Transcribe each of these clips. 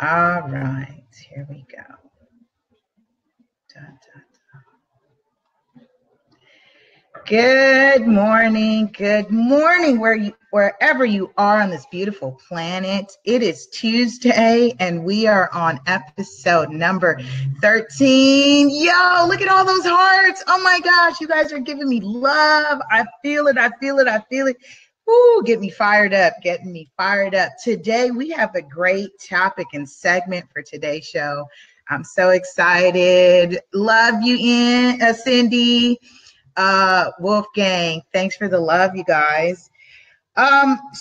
All right, here we go. Da, da, da. Good morning, wherever you are on this beautiful planet. It is Tuesday, and we are on episode number 13. Yo, look at all those hearts. Oh my gosh, you guys are giving me love. I feel it. Ooh, get me fired up, getting me fired up. Today, we have a great topic and segment for today's show. I'm so excited. Love you, Cindy, Wolfgang. Thanks for the love, you guys.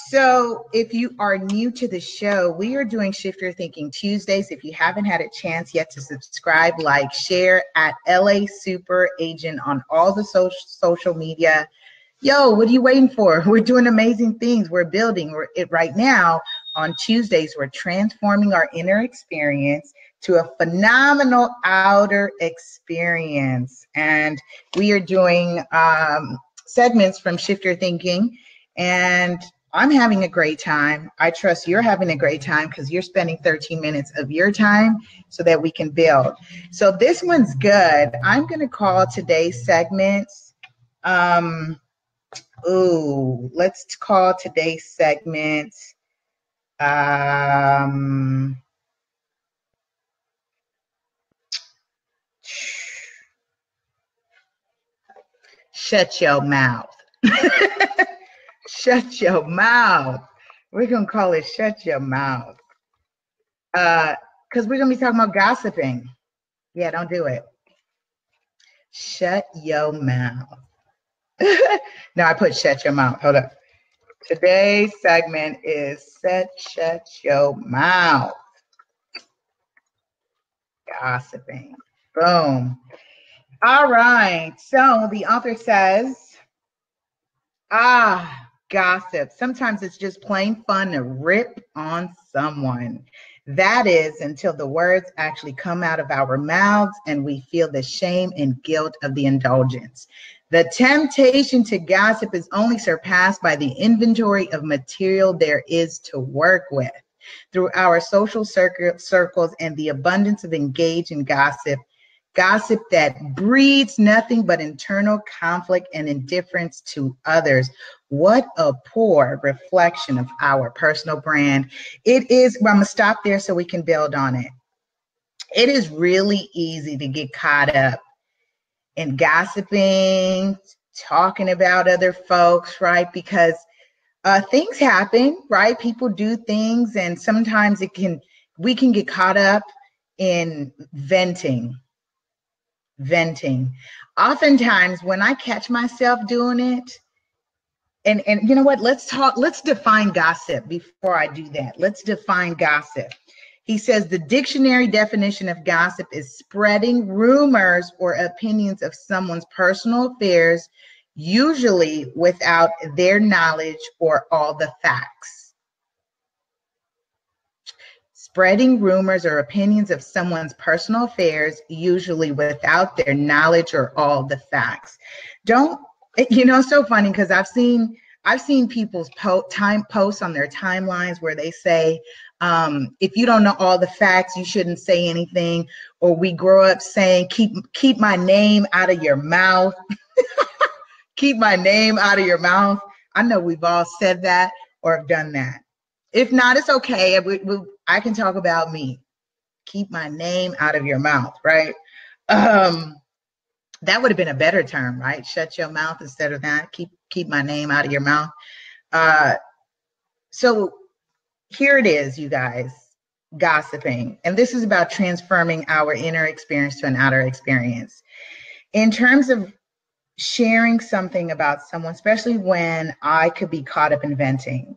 So if you are new to the show, we are doing Shift Your Thinking Tuesdays. If you haven't had a chance yet to subscribe, like, share at lasuperagent on all the social media. Yo, what are you waiting for? We're doing amazing things. We're building. Right now on Tuesdays, we're transforming our inner experience to a phenomenal outer experience. And we are doing segments from Shift Your Thinking. And I'm having a great time. I trust you're having a great time because you're spending 13 minutes of your time so that we can build. So this one's good. I'm going to call today's segments. Let's call today's segment. Shut your mouth. Shut your mouth. We're going to call it Shut Your Mouth. Because we're going to be talking about gossiping. Yeah, don't do it. Shut your mouth. No, I put shut your mouth. Hold up. Today's segment is shut your mouth. Gossiping. Boom. All right. So the author says, gossip. Sometimes it's just plain fun to rip on someone. That is until the words actually come out of our mouths and we feel the shame and guilt of the indulgence. The temptation to gossip is only surpassed by the inventory of material there is to work with. Through our social circles and the abundance of engaged in gossip that breeds nothing but internal conflict and indifference to others. What a poor reflection of our personal brand. It is, I'm going to stop there so we can build on it. It is really easy to get caught up in gossiping, talking about other folks, right? Because things happen, right? People do things, and sometimes we can get caught up in venting. Oftentimes when I catch myself doing it, and you know what, let's define gossip before I do that. Let's define gossip. He says the dictionary definition of gossip is spreading rumors or opinions of someone's personal affairs, usually without their knowledge or all the facts. Spreading rumors or opinions of someone's personal affairs, usually without their knowledge or all the facts. It's so funny because I've seen people's posts on their timelines where they say, if you don't know all the facts, you shouldn't say anything. Or we grow up saying, keep my name out of your mouth. Keep my name out of your mouth. I know we've all said that or have done that. If not, it's okay. I can talk about me. Keep my name out of your mouth, right? That would have been a better term, right? Shut your mouth instead of that. Keep my name out of your mouth. So here it is, you guys, gossiping. And this is about transforming our inner experience to an outer experience. In terms of sharing something about someone, especially when I could be caught up in venting,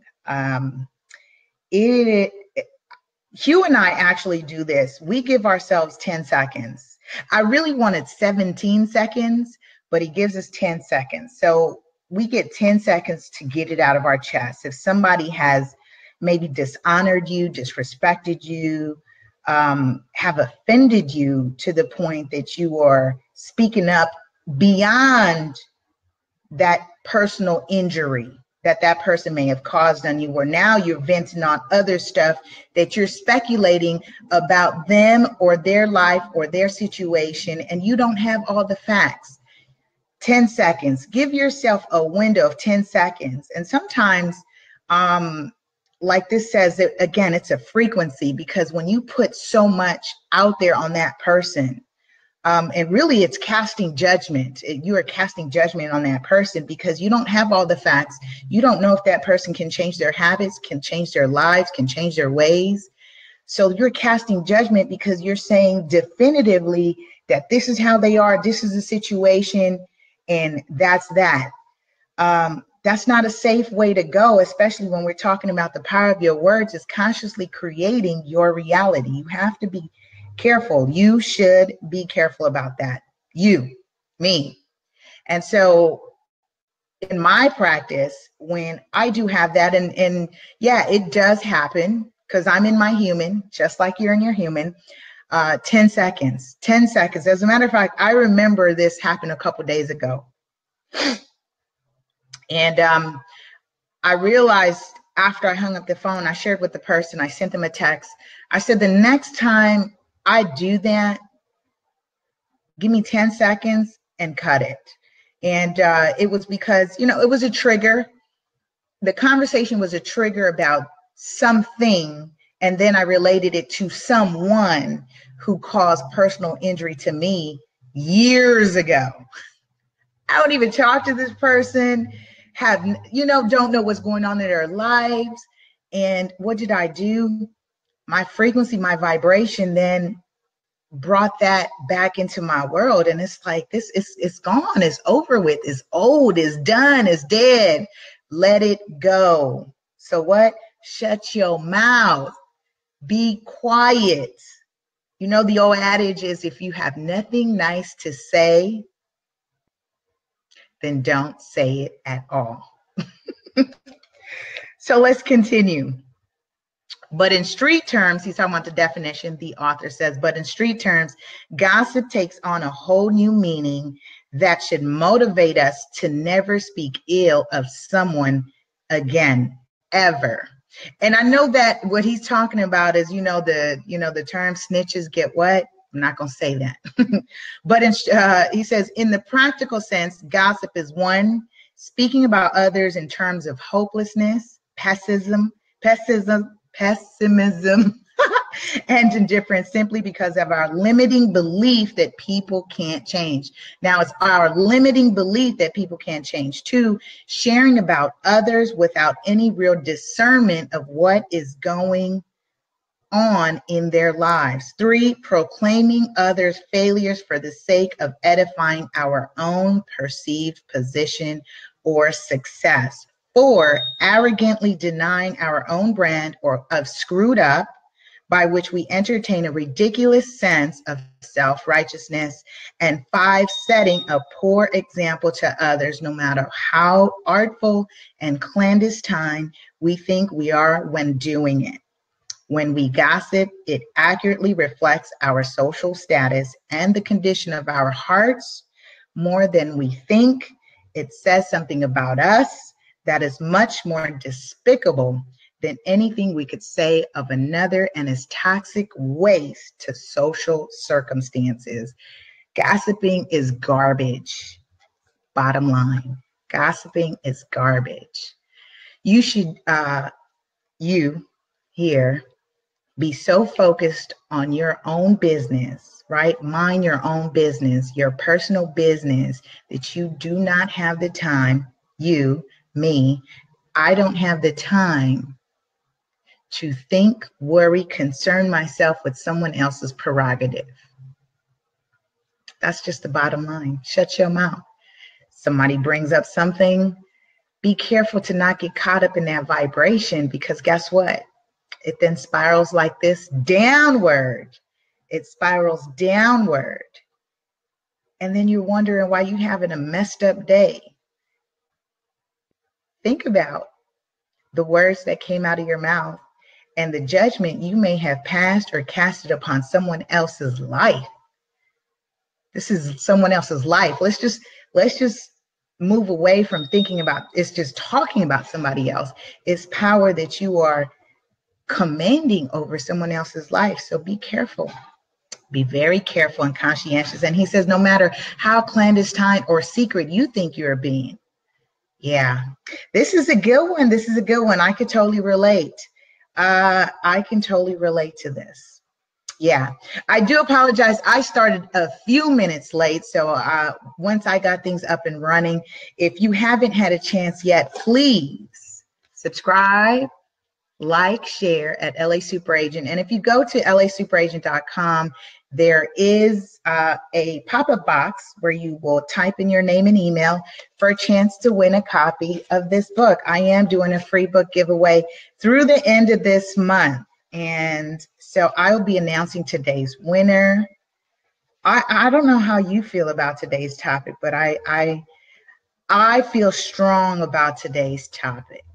Hugh and I actually do this. We give ourselves 10 seconds. I really wanted 17 seconds, but he gives us 10 seconds. So we get 10 seconds to get it out of our chest. If somebody has maybe dishonored you, disrespected you, have offended you to the point that you are speaking up beyond that personal injury that that person may have caused on you, or now you're venting on other stuff that you're speculating about them or their life or their situation, and you don't have all the facts. 10 seconds. Give yourself a window of 10 seconds. And sometimes, like this says, that again, it's a frequency, because when you put so much out there on that person, and really it's casting judgment. You are casting judgment on that person because you don't have all the facts. You don't know if that person can change their habits, can change their lives, can change their ways. So you're casting judgment because you're saying definitively that this is how they are, this is the situation, and that's that. That's not a safe way to go, especially when we're talking about the power of your words is consciously creating your reality. You have to be careful. You should be careful about that. You, me. And so in my practice, when I do have that, and yeah, it does happen because I'm in my human, just like you're in your human. 10 seconds, 10 seconds. As a matter of fact, I remember this happened a couple days ago. And I realized after I hung up the phone, I shared with the person, I sent them a text. I said, the next time I do that, give me 10 seconds and cut it. And it was because, it was a trigger. The conversation was a trigger about something. And then I related it to someone who caused personal injury to me years ago. I don't even talk to this person, don't know what's going on in their lives. And what did I do? My frequency, my vibration then brought that back into my world. And it's like, it's gone, it's over with, it's old, it's done, it's dead. Let it go. So what? Shut your mouth. Be quiet. The old adage is, if you have nothing nice to say, then don't say it at all. So let's continue. But in street terms, he's talking about the definition, the author says, but in street terms, gossip takes on a whole new meaning that should motivate us to never speak ill of someone again, ever. And I know that what he's talking about is, the term snitches get what? I'm not going to say that. But he says, in the practical sense, gossip is one, speaking about others in terms of hopelessness, pessimism, and indifference, simply because of our limiting belief that people can't change. Now, it's our limiting belief that people can't change. Two, sharing about others without any real discernment of what is going on in their lives. Three, proclaiming others' failures for the sake of edifying our own perceived position or success. Four, arrogantly denying our own brand of screwed up, by which we entertain a ridiculous sense of self-righteousness. And five, setting a poor example to others, no matter how artful and clandestine we think we are when doing it. When we gossip, it accurately reflects our social status and the condition of our hearts more than we think. It says something about us that is much more despicable than anything we could say of another, and is toxic waste to social circumstances. Gossiping is garbage. Bottom line, gossiping is garbage. You should, you here, be so focused on your own business, right? Mind your own business, your personal business, that you do not have the time, you, me, I don't have the time to think, worry, concern myself with someone else's prerogative. That's just the bottom line. Shut your mouth. Somebody brings up something, be careful to not get caught up in that vibration, because guess what? It then spirals like this downward. It spirals downward. And then you're wondering why you're having a messed up day. Think about the words that came out of your mouth and the judgment you may have passed or casted upon someone else's life. This is someone else's life. Let's just move away from thinking about it's just talking about somebody else. It's power that you are commanding over someone else's life. So be careful. Be very careful and conscientious. And he says, no matter how clandestine or secret you think you're being. Yeah, this is a good one. This is a good one. I could totally relate. I can totally relate to this. Yeah, I do apologize. I started a few minutes late. So once I got things up and running, if you haven't had a chance yet, please subscribe, like, share at LA Super Agent. And if you go to lasuperagent.com, there is a pop-up box where you will type in your name and email for a chance to win a copy of this book. I am doing a free book giveaway through the end of this month. And so I'll be announcing today's winner. I don't know how you feel about today's topic, but I feel strong about today's topic.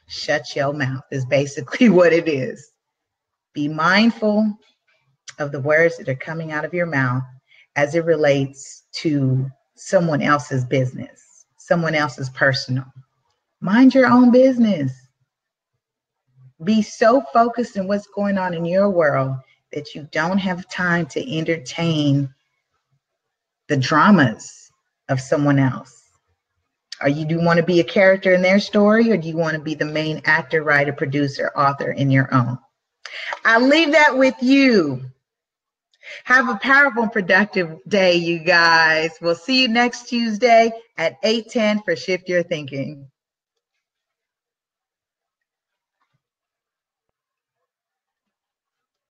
Shut your mouth is basically what it is. Be mindful of the words that are coming out of your mouth as it relates to someone else's business, someone else's personal. Mind your own business. Be so focused on what's going on in your world that you don't have time to entertain the dramas of someone else. Do you want to be a character in their story, or do you want to be the main actor, writer, producer, author in your own? I'll leave that with you. Have a powerful and productive day, you guys. We'll see you next Tuesday at 8:10 for Shift Your Thinking.